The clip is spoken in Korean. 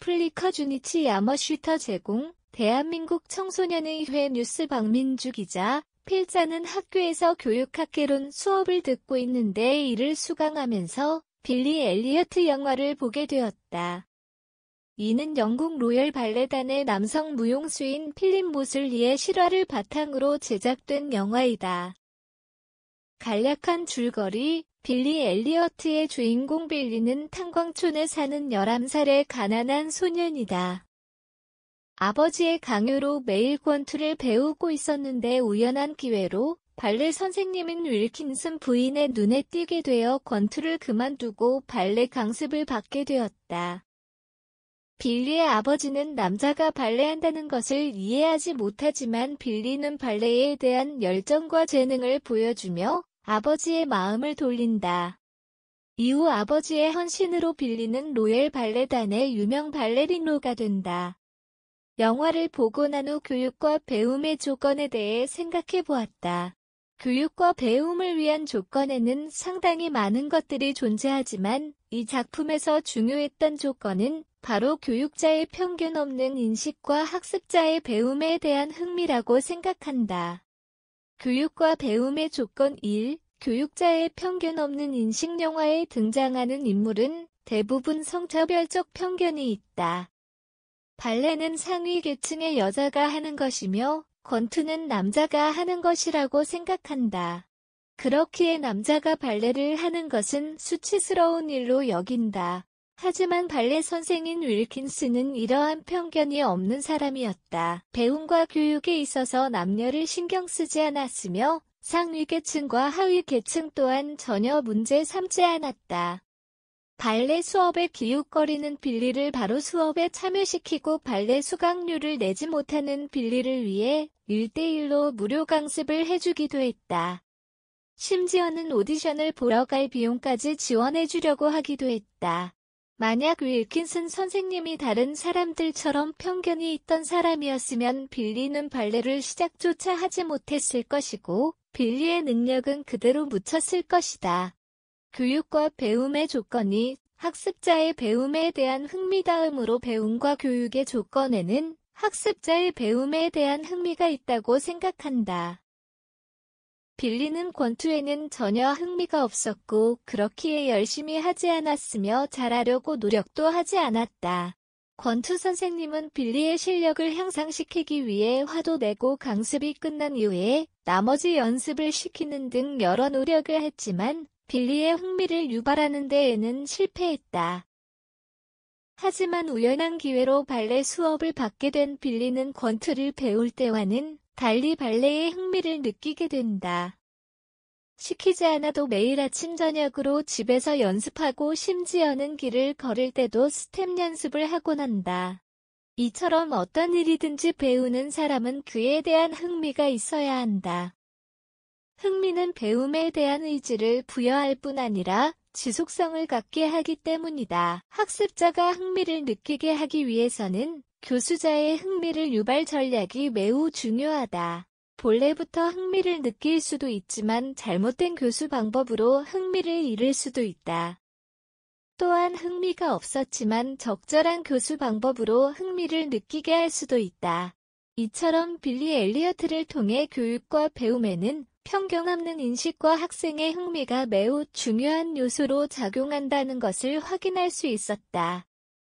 아프리카 주니치 야머슈터 제공, 대한민국 청소년의회 뉴스 박민주 기자. 필자는 학교에서 교육학개론 수업을 듣고 있는데 이를 수강하면서 빌리 엘리어트 영화를 보게 되었다. 이는 영국 로열 발레단의 남성 무용수인 필립 모슬리의 실화를 바탕으로 제작된 영화이다. 간략한 줄거리, 빌리 엘리어트의 주인공 빌리는 탄광촌에 사는 11살의 가난한 소년이다. 아버지의 강요로 매일 권투를 배우고 있었는데 우연한 기회로 발레 선생님인 윌킨슨 부인의 눈에 띄게 되어 권투를 그만두고 발레 강습을 받게 되었다. 빌리의 아버지는 남자가 발레한다는 것을 이해하지 못하지만 빌리는 발레에 대한 열정과 재능을 보여주며 아버지의 마음을 돌린다. 이후 아버지의 헌신으로 빌리는 로열 발레단의 유명 발레리노가 된다. 영화를 보고 난 후 교육과 배움의 조건에 대해 생각해 보았다. 교육과 배움을 위한 조건에는 상당히 많은 것들이 존재하지만 이 작품에서 중요했던 조건은 바로 교육자의 편견 없는 인식과 학습자의 배움에 대한 흥미라고 생각한다. 교육과 배움의 조건 1. 교육자의 편견 없는 인식. 영화에 등장하는 인물은 대부분 성차별적 편견이 있다. 발레는 상위 계층의 여자가 하는 것이며 권투는 남자가 하는 것이라고 생각한다. 그렇기에 남자가 발레를 하는 것은 수치스러운 일로 여긴다. 하지만 발레 선생인 윌킨스는 이러한 편견이 없는 사람이었다. 배움과 교육에 있어서 남녀를 신경 쓰지 않았으며 상위 계층과 하위 계층 또한 전혀 문제 삼지 않았다. 발레 수업에 기웃거리는 빌리를 바로 수업에 참여시키고 발레 수강료를 내지 못하는 빌리를 위해 1대1로 무료 강습을 해주기도 했다. 심지어는 오디션을 보러 갈 비용까지 지원해주려고 하기도 했다. 만약 윌킨슨 선생님이 다른 사람들처럼 편견이 있던 사람이었으면 빌리는 발레를 시작조차 하지 못했을 것이고 빌리의 능력은 그대로 묻혔을 것이다. 교육과 배움의 조건이 학습자의 배움에 대한 흥미. 다음으로 배움과 교육의 조건에는 학습자의 배움에 대한 흥미가 있다고 생각한다. 빌리는 권투에는 전혀 흥미가 없었고 그렇기에 열심히 하지 않았으며 잘하려고 노력도 하지 않았다. 권투 선생님은 빌리의 실력을 향상시키기 위해 화도 내고 강습이 끝난 이후에 나머지 연습을 시키는 등 여러 노력을 했지만 빌리의 흥미를 유발하는 데에는 실패했다. 하지만 우연한 기회로 발레 수업을 받게 된 빌리는 권투를 배울 때와는 달리 발레의 흥미를 느끼게 된다. 시키지 않아도 매일 아침 저녁으로 집에서 연습하고 심지어는 길을 걸을 때도 스텝 연습을 하곤 한다. 이처럼 어떤 일이든지 배우는 사람은 그에 대한 흥미가 있어야 한다. 흥미는 배움에 대한 의지를 부여할 뿐 아니라 지속성을 갖게 하기 때문이다. 학습자가 흥미를 느끼게 하기 위해서는 교수자의 흥미를 유발 전략이 매우 중요하다. 본래부터 흥미를 느낄 수도 있지만 잘못된 교수 방법으로 흥미를 잃을 수도 있다. 또한 흥미가 없었지만 적절한 교수 방법으로 흥미를 느끼게 할 수도 있다. 이처럼 빌리 엘리어트를 통해 교육과 배움에는 편견 없는 인식과 학생의 흥미가 매우 중요한 요소로 작용한다는 것을 확인할 수 있었다.